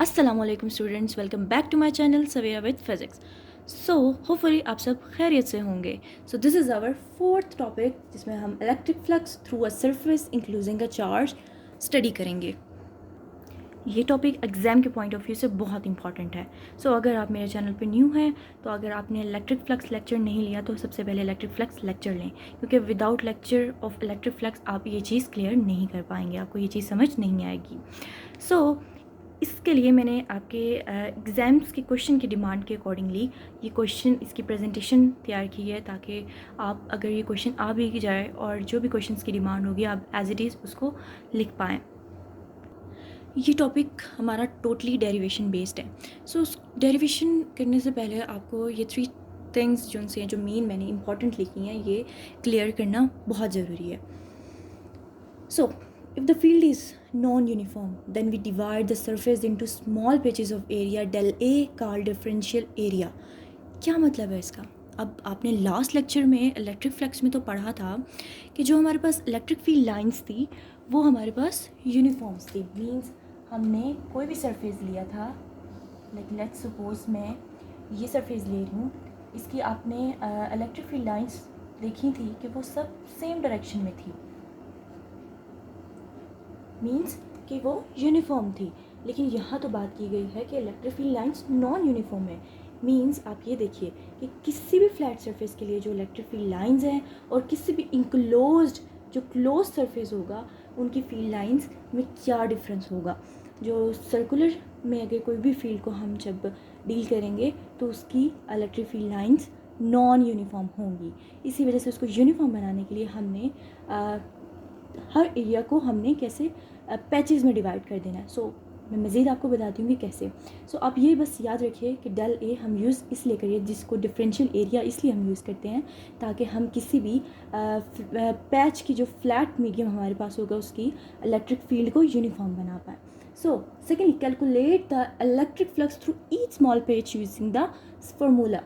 अस्सलामुअलैकुम students, welcome back to my channel Savera with physics. So hopefully आप सब खैरियत से होंगे। So this is our fourth topic जिसमें हम electric flux through a surface including a charge study करेंगे। ये टॉपिक एग्ज़ाम के पॉइंट ऑफ व्यू से बहुत इंपॉर्टेंट है। सो अगर आप मेरे चैनल पे न्यू हैं तो अगर आपने इलेक्ट्रिक फ्लक्स लेक्चर नहीं लिया तो सबसे पहले इलेक्ट्रिक फ्लक्स लेक्चर लें, क्योंकि without lecture of electric flux आप ये चीज़ क्लियर नहीं कर पाएंगे, आपको ये चीज़ समझ नहीं आएगी। सो इसके लिए मैंने आपके एग्ज़ाम्स के क्वेश्चन की डिमांड के अकॉर्डिंगली ये क्वेश्चन इसकी प्रेजेंटेशन तैयार की है, ताकि आप अगर ये क्वेश्चन आ भी जाए और जो भी क्वेश्चंस की डिमांड होगी आप एज इट इज़ उसको लिख पाएँ। ये टॉपिक हमारा टोटली डेरिवेशन बेस्ड है। सो उस डेरिवेशन करने से पहले आपको ये 3 थिंग्स जो मेन मैंने इंपॉर्टेंट लिखी हैं ये क्लियर करना बहुत ज़रूरी है। So, if the field is non-uniform, then we divide the surface into small patches of area del A called differential area. क्या मतलब है इसका? अब आपने लास्ट लेक्चर में इलेक्ट्रिक फ्लक्स में तो पढ़ा था कि जो हमारे पास इलेक्ट्रिक फील्ड लाइंस थी वो हमारे पास यूनिफॉर्म्स थी। मींस हमने कोई भी सरफेस लिया था, लाइक लेट्स सपोज मैं ये सरफेस ले रही हूँ, इसकी आपने इलेक्ट्रिक फील्ड लाइंस देखी थी कि वो सब सेम डायरेक्शन में थी, मीन्स कि वो यूनिफॉर्म थी। लेकिन यहाँ तो बात की गई है कि electric field lines non uniform है। मीन्स आप ये देखिए कि किसी भी फ्लैट सरफेस के लिए जो इलेक्ट्रिक फील्ड लाइंस हैं और किसी भी इंक्लोज्ड जो क्लोज सरफेस होगा उनकी फील्ड लाइंस में क्या डिफरेंस होगा। जो सर्कुलर में अगर कोई भी फील्ड को हम जब डील करेंगे तो उसकी electric field lines non uniform होंगी। इसी वजह से उसको यूनिफॉर्म बनाने के लिए हमने हर एरिया को हमने कैसे पैचेस में डिवाइड कर देना है। सो मैं मज़ीद आपको बताती हूँ कि कैसे। सो आप ये बस याद रखिए कि डेल ए हम यूज़ इसलिए करिए, जिसको डिफरेंशियल एरिया इसलिए हम यूज़ करते हैं ताकि हम किसी भी पैच की जो फ्लैट मीडियम हमारे पास होगा उसकी इलेक्ट्रिक फील्ड को यूनिफॉर्म बना पाए। So second, calculate the electric flux through each small patch using the formula.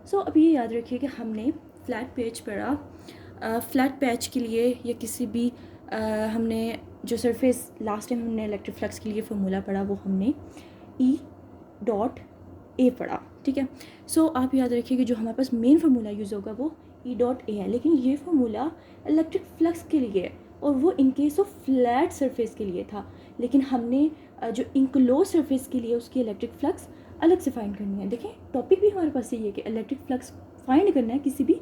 So अब ये याद रखिए कि हमने फ्लैट पैच पढ़ा, फ्लैट पैच के लिए या किसी भी हमने जो सरफेस लास्ट टाइम हमने इलेक्ट्रिक फ्लक्स के लिए फार्मूला पढ़ा वो हमने ई डॉट ए पढ़ा, ठीक है। सो आप याद रखिए कि जो हमारे पास मेन फार्मूला यूज़ होगा वो ई डॉट ए है, लेकिन ये फार्मूला इलेक्ट्रिक फ्लक्स के लिए है और वो इन केस ऑफ फ्लैट सरफेस के लिए था। लेकिन हमने जो इंक्लोज सरफेस के लिए उसकी इलेक्ट्रिक फ्लक्स अलग से फाइंड करनी है। देखें टॉपिक भी हमारे पास यही है कि इलेक्ट्रिक फ्लक्स फाइंड करना है किसी भी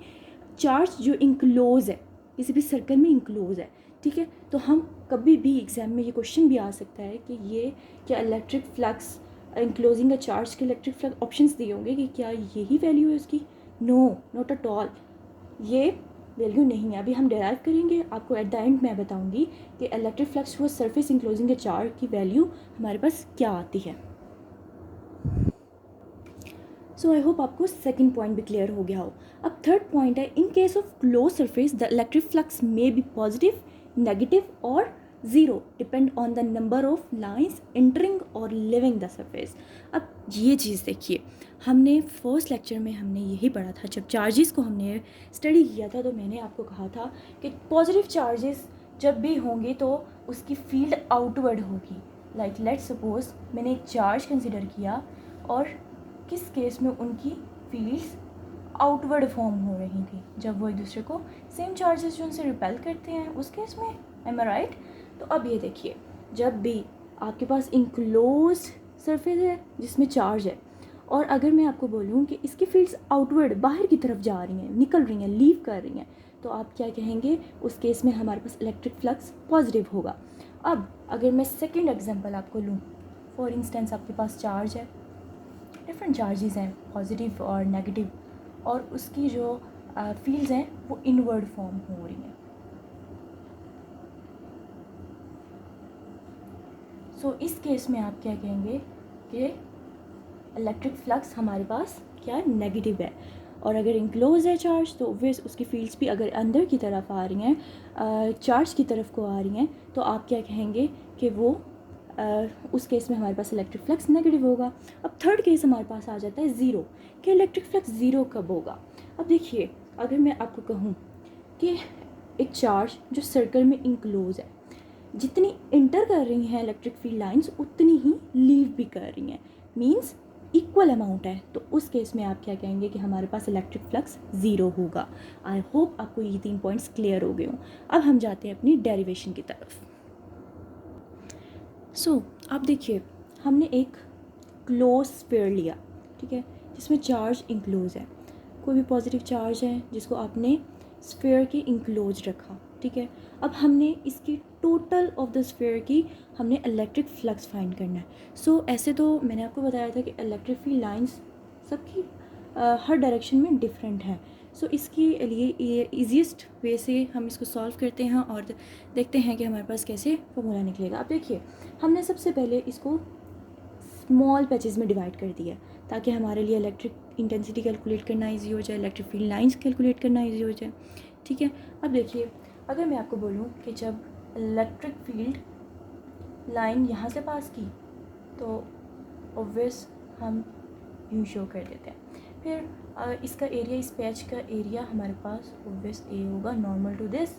चार्ज जो इंक्लोज है, किसी भी सर्कल में इंक्लोज है, ठीक है। तो हम कभी भी एग्ज़ाम में ये क्वेश्चन भी आ सकता है कि ये क्या electric flux enclosing a charge के इलेक्ट्रिक फ्लक्स ऑप्शंस दिए होंगे कि क्या यही वैल्यू है उसकी। नो, नॉट एट ऑल, ये वैल्यू नहीं है। अभी हम डेराइव करेंगे, आपको एट द एंड मैं बताऊंगी कि इलेक्ट्रिक फ्लक्स हुआ सरफेस इंक्लोजिंग अ चार्ज की वैल्यू हमारे पास क्या आती है। सो आई होप आपको सेकंड पॉइंट भी क्लियर हो गया हो। अब थर्ड पॉइंट है, in case of close surface the electric flux may be positive, negative और zero depend on the number of lines entering और लिविंग द सरफेस। अब ये चीज़ देखिए, हमने फर्स्ट लेक्चर में हमने यही पढ़ा था, जब चार्जेस को हमने स्टडी किया था तो मैंने आपको कहा था कि पॉजिटिव चार्जेस जब भी होंगे तो उसकी फील्ड आउटवर्ड होगी। लाइक लेट्स सपोज मैंने एक चार्ज कंसिडर किया और किस केस में उनकी फील्ड्स आउटवर्ड फॉर्म हो रही थी, जब वो एक दूसरे को सेम चार्जेस जो उनसे रिपेल करते हैं उस केस में, एम आई राइट। तो अब ये देखिए, जब भी आपके पास इंक्लोज सरफेस है जिसमें चार्ज है और अगर मैं आपको बोलूँ कि इसकी फील्ड्स आउटवर्ड बाहर की तरफ जा रही हैं, निकल रही हैं, लीव कर रही हैं, तो आप क्या कहेंगे, उस केस में हमारे पास इलेक्ट्रिक फ्लक्स पॉजिटिव होगा। अब अगर मैं सेकेंड एग्जाम्पल आपको लूँ, फॉर इंस्टेंस आपके पास चार्ज है, डिफरेंट चार्जेस हैं पॉजिटिव और नेगेटिव, और उसकी जो फील्ड्स हैं वो इनवर्ड फॉर्म हो रही हैं। सो इस केस में आप क्या कहेंगे कि इलेक्ट्रिक फ्लक्स हमारे पास क्या है, नेगेटिव है। और अगर इंक्लोज है चार्ज तो ऑब्वियस उसकी फील्ड्स भी अगर अंदर की तरफ आ रही हैं, चार्ज की तरफ को आ रही हैं, तो आप क्या कहेंगे कि वो उस केस में हमारे पास इलेक्ट्रिक फ्लक्स नेगेटिव होगा। अब थर्ड केस हमारे पास आ जाता है ज़ीरो, कि इलेक्ट्रिक फ्लक्स ज़ीरो कब होगा। अब देखिए, अगर मैं आपको कहूँ कि एक चार्ज जो सर्कल में इंक्लोज है, जितनी इंटर कर रही हैं इलेक्ट्रिक फील्ड लाइंस उतनी ही लीव भी कर रही हैं, मींस इक्वल अमाउंट है। तो उस केस में आप क्या कहेंगे कि हमारे पास इलेक्ट्रिक फ्लक्स ज़ीरो होगा। आई होप आपको ये 3 पॉइंट्स क्लियर हो गए हों। अब हम जाते हैं अपनी डेरिवेशन की तरफ। सो आप देखिए, हमने एक क्लोज स्फीयर लिया, ठीक है, जिसमें चार्ज इंक्लोज है। कोई भी पॉजिटिव चार्ज है जिसको आपने स्फीयर के इंक्लोज रखा, ठीक है। अब हमने इसकी टोटल ऑफ द स्फीयर की हमने इलेक्ट्रिक फ्लक्स फाइंड करना है। सो ऐसे तो मैंने आपको बताया था कि इलेक्ट्रिक फील्ड लाइंस सबकी हर डायरेक्शन में डिफरेंट है। सो इसके लिए ईजीएस्ट वे से हम इसको सॉल्व करते हैं और देखते हैं कि हमारे पास कैसे फॉर्मूला निकलेगा। अब देखिए, हमने सबसे पहले इसको स्मॉल पैचेस में डिवाइड कर दिया ताकि हमारे लिए इलेक्ट्रिक इंटेंसिटी कैलकुलेट करना इजी हो जाए, इलेक्ट्रिक फील्ड लाइंस कैलकुलेट करना इजी हो जाए, ठीक है। अब देखिए, अगर मैं आपको बोलूँ कि जब इलेक्ट्रिक फील्ड लाइन यहाँ से पास की तो ऑब्वियस हम यूँ शो कर देते हैं। फिर इसका एरिया, इस पैच का एरिया हमारे पास ऑब्वियस ए होगा नॉर्मल टू दिस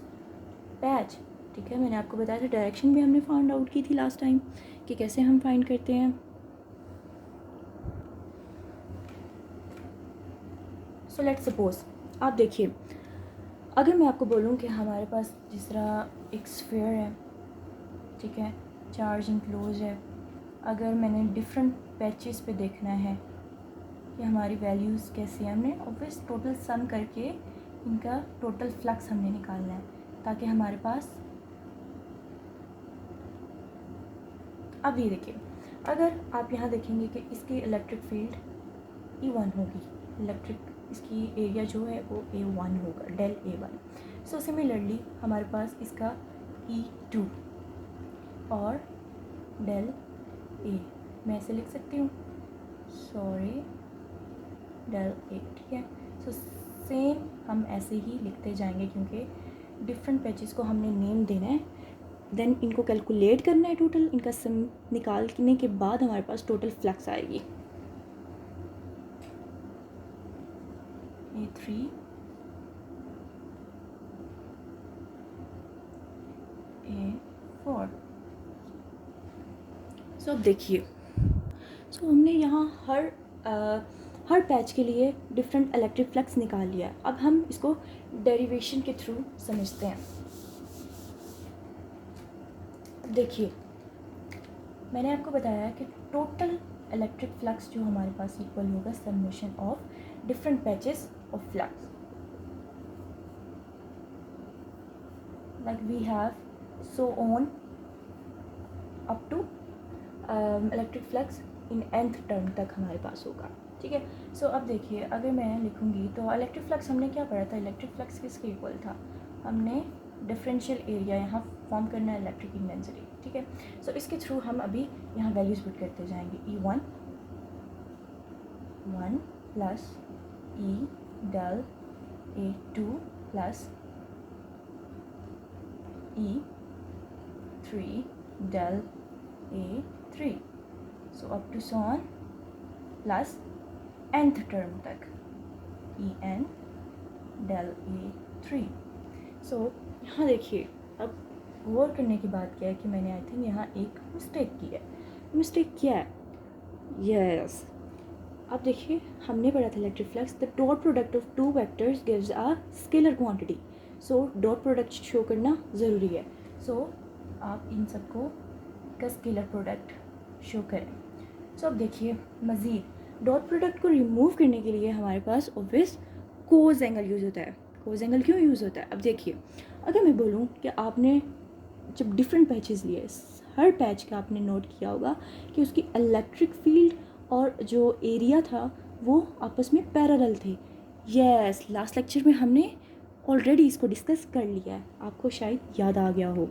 पैच, ठीक है। मैंने आपको बताया था, डायरेक्शन भी हमने फाइंड आउट की थी लास्ट टाइम कि कैसे हम फाइंड करते हैं। सो लेट्स सपोज, आप देखिए, अगर मैं आपको बोलूँ कि हमारे पास जिस तरह एक स्फीयर है, ठीक है, चार्ज इनक्लोज है, अगर मैंने डिफरेंट पैचेस पे देखना है कि हमारी वैल्यूज़ कैसी हैं, हमने ऑब्वियस टोटल सम करके इनका टोटल फ्लक्स हमने निकालना है ताकि हमारे पास, अब ये देखिए, अगर आप यहाँ देखेंगे कि इसकी इलेक्ट्रिक फील्ड E1 होगी, इलेक्ट्रिक इसकी एरिया जो है वो A1 होगा, डेल A1। सो सिमिलरली हमारे पास इसका E2 और डेल A, मैं ऐसे लिख सकती हूँ, सॉरी, डेल A, ठीक है। सो सेम हम ऐसे ही लिखते जाएंगे क्योंकि डिफरेंट पैचेस को हमने नेम देना है, देन इनको कैलकुलेट करना है टोटल, इनका सम निकालने के बाद हमारे पास टोटल फ्लक्स आएगी। A3 A4। सो अब देखिए, सो हमने यहाँ हर पैच के लिए डिफरेंट इलेक्ट्रिक फ्लक्स निकाल लिया है। अब हम इसको डेरिवेशन के थ्रू समझते हैं। देखिए, मैंने आपको बताया कि टोटल इलेक्ट्रिक फ्लक्स जो हमारे पास इक्वल होगा summation of different patches of flux, like we have so on up to electric flux in nth term तक हमारे पास होगा, ठीक है। सो अब देखिए, अगर मैं लिखूँगी तो इलेक्ट्रिक फ्लक्स हमने क्या पढ़ा था, इलेक्ट्रिक फ्लक्स किसके इक्वल था, हमने डिफरेंशियल एरिया यहाँ फॉर्म करना है इलेक्ट्रिक इंटेंसिटी, ठीक है। सो इसके थ्रू हम अभी यहाँ वैल्यूज पुट करते जाएंगे। E1 1 plus E del A2 plus E3 del A3, so up to so on plus nth term तक En डेल A3। सो यहाँ देखिए, अब गौर करने की बात क्या है कि मैंने आई थिंक यहाँ एक मिस्टेक की है। मिस्टेक क्या है? यस, अब देखिए, हमने पढ़ा था electric flux, the dot product of two vectors gives a scalar quantity. So dot product show करना ज़रूरी है। सो आप इन सबको का स्केलर प्रोडक्ट शो करें। सो अब देखिए, मज़ीद डॉट प्रोडक्ट को रिमूव करने के लिए हमारे पास ऑब्वियस कोस एंगल यूज़ होता है। कोस एंगल क्यों यूज़ होता है? अब देखिए, अगर मैं बोलूँ कि आपने जब डिफरेंट पैचेस लिए, हर पैच का आपने नोट किया होगा कि उसकी इलेक्ट्रिक फील्ड और जो एरिया था वो आपस में पैरेलल थे। यस, लास्ट लेक्चर में हमने ऑलरेडी इसको डिस्कस कर लिया है, आपको शायद याद आ गया हो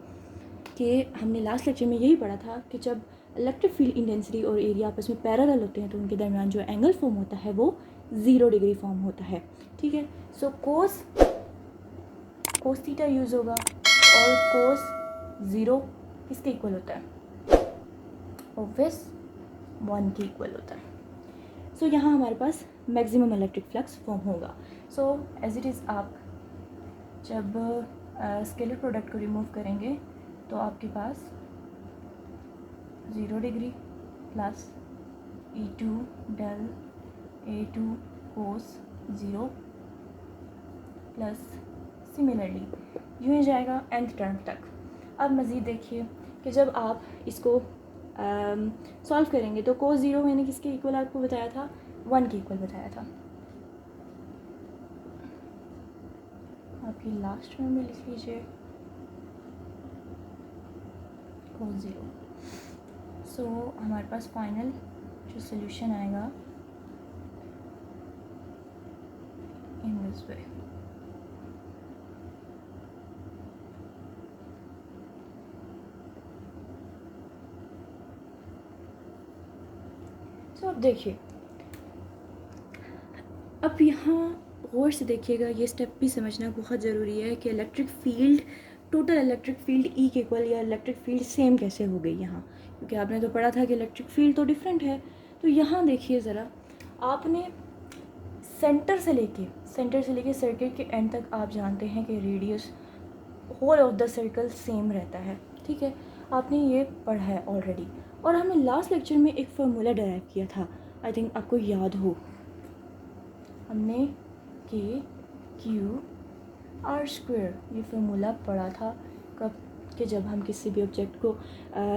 कि हमने लास्ट लेक्चर में यही पढ़ा था कि जब इलेक्ट्रिक फील्ड इंटेंसिटी और एरिया आपस में पैरेलल होते हैं तो उनके दरमियान जो एंगल फॉर्म होता है वो 0 डिग्री फॉर्म होता है, ठीक है। सो कोस थीटा यूज़ होगा और कोस 0 किसके इक्वल होता है? ऑब्वियस 1 के इक्वल होता है। सो यहाँ हमारे पास मैक्सिमम इलेक्ट्रिक फ्लक्स फॉर्म होगा। सो एज इट इज़, आप जब स्केलर प्रोडक्ट को रिमूव करेंगे तो आपके पास 0 degree plus E2 del A2 cos 0 plus similarly यूँ ही जाएगा nth टर्म तक। अब मज़ीद देखिए कि जब आप इसको सॉल्व करेंगे तो कोस 0 मैंने किसके इक्वल आपको बताया था, 1 के इक्वल बताया था। आपकी लास्ट में भी लिख लीजिए कोस 0। सो हमारे पास फाइनल जो सोल्यूशन आएगा इन दिस वे। तो अब देखिए, अब यहाँ गौर से देखिएगा, ये स्टेप भी समझना बहुत ज़रूरी है कि electric field, total electric field E के इक्वल या इलेक्ट्रिक फील्ड सेम कैसे हो गई यहाँ, क्योंकि आपने तो पढ़ा था कि इलेक्ट्रिक फील्ड तो डिफरेंट है। तो यहाँ देखिए ज़रा, आपने सेंटर से लेके सर्किल के एंड तक आप जानते हैं कि radius whole of the circle same रहता है, ठीक है, आपने ये पढ़ा है ऑलरेडी। और हमने लास्ट लेक्चर में एक फार्मूला डराइव किया था, आई थिंक आपको याद हो, हमने के क्यू आर स्क्वायर ये फार्मूला पढ़ा था कब, कि जब हम किसी भी ऑब्जेक्ट को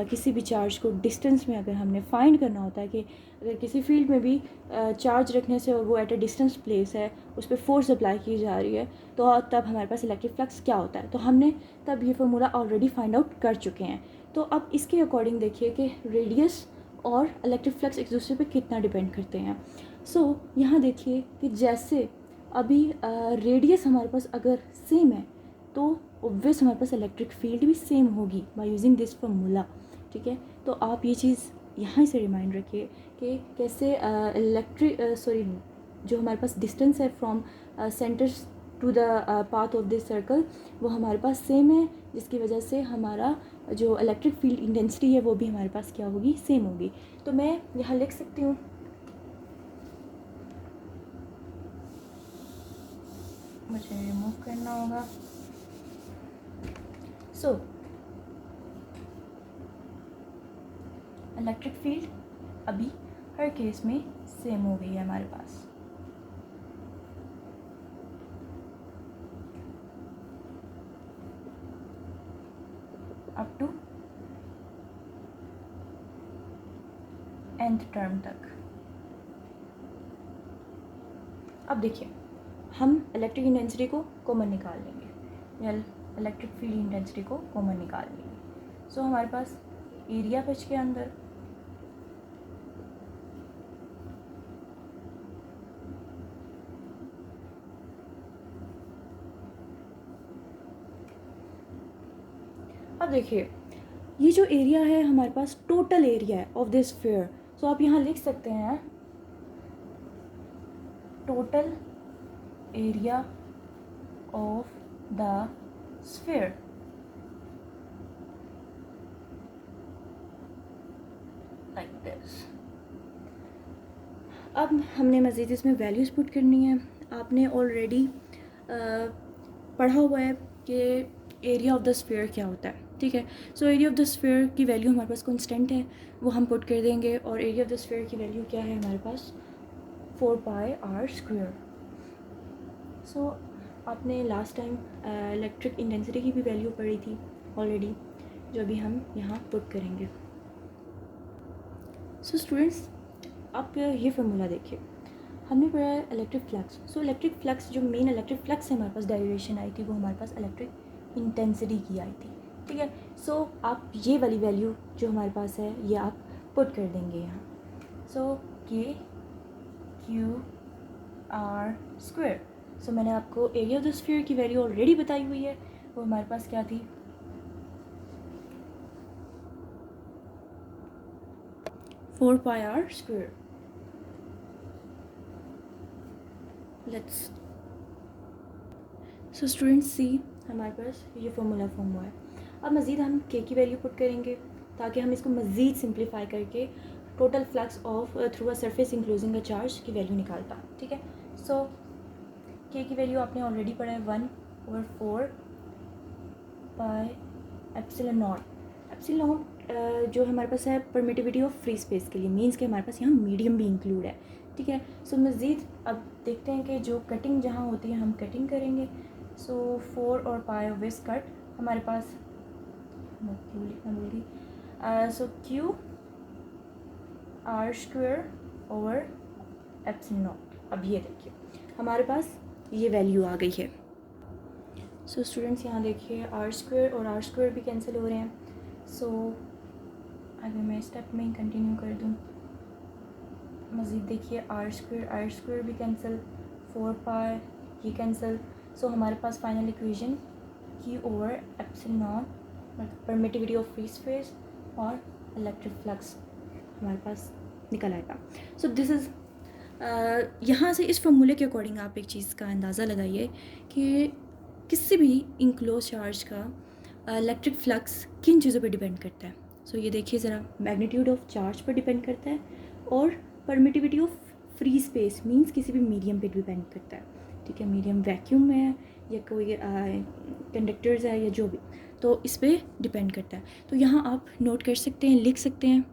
किसी भी चार्ज को डिस्टेंस में अगर हमने फाइंड करना होता है कि अगर किसी फील्ड में भी चार्ज रखने से और वो एट अ डिस्टेंस प्लेस है, उस पर फोर्स अप्लाई की जा रही है, तो तब हमारे पास इलेक्ट्रिक फ्लक्स क्या होता है। तो हमने तब ये फार्मूला ऑलरेडी फाइंड आउट कर चुके हैं। तो अब इसके अकॉर्डिंग देखिए कि रेडियस और इलेक्ट्रिक फ्लक्स एक दूसरे पे कितना डिपेंड करते हैं। सो यहाँ देखिए कि जैसे अभी रेडियस हमारे पास अगर सेम है तो ऑब्वियस हमारे पास इलेक्ट्रिक फील्ड भी सेम होगी बाय यूजिंग दिस फार्मूला, ठीक है। तो आप ये चीज़ यहाँ से रिमाइंड रखिए कि कैसे जो हमारे पास डिस्टेंस है from centre to the path of this circle वो हमारे पास सेम है, जिसकी वजह से हमारा जो इलेक्ट्रिक फील्ड इंटेंसिटी है वो भी हमारे पास क्या होगी, सेम होगी। तो मैं यहाँ लिख सकती हूँ मुझे रिमूव करना होगा। सो इलेक्ट्रिक फील्ड अभी हर केस में सेम हो गई है हमारे पास। अप टू nth टर्म तक। अब देखिए, हम इलेक्ट्रिक इंटेंसिटी को कॉमन निकाल लेंगे या इलेक्ट्रिक फील्ड इंटेंसिटी को कॉमन निकाल लेंगे। सो हमारे पास एरिया बच के अंदर अब देखिए, ये जो एरिया है हमारे पास टोटल एरिया है ऑफ दिस स्फीयर। सो आप यहाँ लिख सकते हैं total area of the sphere. Like this. अब हमने मज़ीद इसमें वैल्यूज़ पुट करनी है। आपने ऑलरेडी पढ़ा हुआ है कि एरिया ऑफ द स्फीयर क्या होता है, ठीक है। So area of the sphere की वैल्यू हमारे पास कांस्टेंट है, वो हम पुट कर देंगे। और एरिया ऑफ द स्फीयर की वैल्यू क्या है हमारे पास, 4πr²। सो आपने लास्ट टाइम इलेक्ट्रिक इंटेंसिटी की भी वैल्यू पढ़ी थी ऑलरेडी, जो अभी हम यहाँ पुट करेंगे। सो स्टूडेंट्स, आप ये फार्मूला देखिए, हमने पढ़ा है इलेक्ट्रिक फ्लक्स। सो इलेक्ट्रिक फ्लक्स, जो मेन इलेक्ट्रिक फ्लक्स से हमारे पास डेरिवेशन आई थी वो हमारे पास इलेक्ट्रिक इंटेंसिटी की आई थी, ठीक है। सो आप ये वाली वैल्यू जो हमारे पास है ये आप पुट कर देंगे यहाँ। सो KQR²। सो मैंने आपको एरिया ऑफ द स्फीयर की वैल्यू ऑलरेडी बताई हुई है, वो हमारे पास क्या थी, 4πr²। लेट्स सो स्टूडेंट्स सी, हमारे पास ये फार्मूला फॉर्म हुआ है। अब मज़ीद हम के की वैल्यू पुट करेंगे ताकि हम इसको मज़ीद सिंप्लीफाई करके total flux of through a surface including a charge की वैल्यू निकाल पाएँ, ठीक है। सो के की वैल्यू आपने ऑलरेडी पढ़ा है 1/4πr²। Epsilon not. Epsilon not जो हमारे पास है परमिटिविटी ऑफ फ्री स्पेस के लिए, मीन्स कि हमारे पास यहाँ मीडियम भी इंक्लूड है, ठीक है। सो मज़ीद अब देखते हैं कि जो कटिंग जहाँ होती है हम कटिंग करेंगे। सो 4 और पाई ऑब्वियस कट हमारे पास, क्यू लिखना भूल गई। So Q R square over epsilon naught. अब ये देखिए हमारे पास ये वैल्यू आ गई है। सो स्टूडेंट्स यहाँ देखिए आर स्क्वायर और आर स्क्वायर भी कैंसिल हो रहे हैं। सो अगर मैं स्टेप में ही कंटिन्यू कर दूँ, मज़ीद देखिए आर स्क्वायर भी कैंसिल, 4 पाई ये कैंसिल। सो हमारे पास final equation Q over epsilon naught permittivity of free space और इलेक्ट्रिक फ्लक्स हमारे पास निकल आएगा। सो दिस इज़ यहाँ से इस फॉर्मूले के अकॉर्डिंग आप एक चीज़ का अंदाज़ा लगाइए कि किसी भी इंक्लोज चार्ज का इलेक्ट्रिक फ्लक्स किन चीज़ों पर डिपेंड करता है। सो ये देखिए ज़रा, मैग्नीट्यूड ऑफ चार्ज पर डिपेंड करता है और permittivity of free space means किसी भी मीडियम पे डिपेंड करता है, ठीक है। मीडियम वैक्यूम में है या कोई कंडक्टर्स है या जो भी, तो इस पर डिपेंड करता है। तो यहाँ आप नोट कर सकते हैं, लिख सकते हैं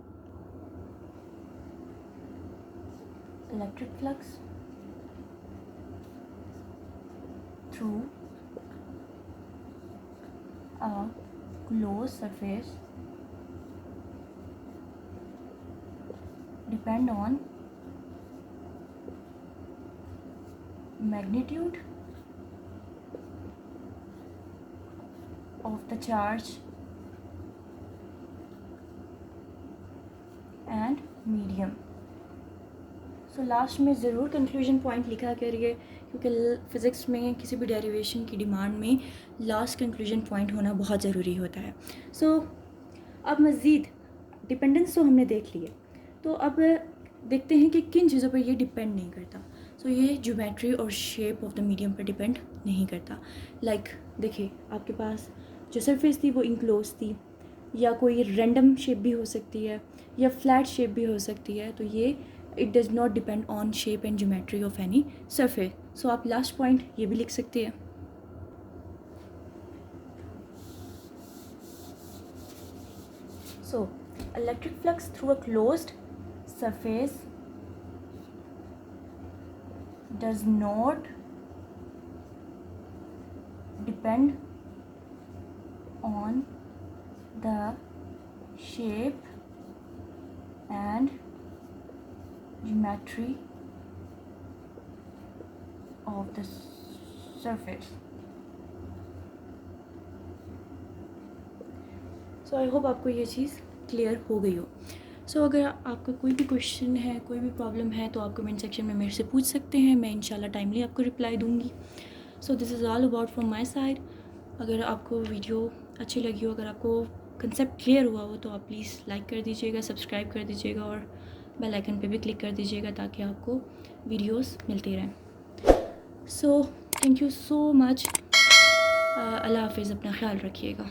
electric flux through a closed surface depend on magnitude of the charge and medium। So last में ज़रूर कंक्लूजन पॉइंट लिखा करिए, क्योंकि फ़िज़िक्स में किसी भी डेरिवेशन की डिमांड में लास्ट कंक्लूजन पॉइंट होना बहुत ज़रूरी होता है। सो अब मज़ीद डिपेंडेंस तो हमने देख लिए, तो अब देखते हैं कि किन चीज़ों पर ये डिपेंड नहीं करता। सो ये ज्योमेट्री और शेप ऑफ द मीडियम पर डिपेंड नहीं करता। लाइक देखिए आपके पास जो सरफेस थी वो इनक्लोज थी, या कोई रैंडम शेप भी हो सकती है या फ्लैट शेप भी हो सकती है, तो ये it does not depend on shape and geometry of any surface. So आप लास्ट पॉइंट ये भी लिख सकते हैं। So electric flux through a closed surface does not depend on the shape and geometry of the surface। So I hope आपको ये चीज़ clear हो गई हो। सो अगर आपका कोई भी क्वेश्चन है, कोई भी प्रॉब्लम है, तो आप कमेंट सेक्शन में मेरे से पूछ सकते हैं, मैं इंशाल्लाह टाइमली आपको रिप्लाई दूँगी। सो this is all about from my side. अगर आपको वीडियो अच्छी लगी हो, अगर आपको कंसेप्ट क्लियर हुआ हो, तो आप प्लीज़ लाइक कर दीजिएगा, सब्सक्राइब कर दीजिएगा और बेल आइकन पे भी क्लिक कर दीजिएगा ताकि आपको वीडियोस मिलती रहें। So thank you so much. अल्लाह हाफिज़, अपना ख्याल रखिएगा।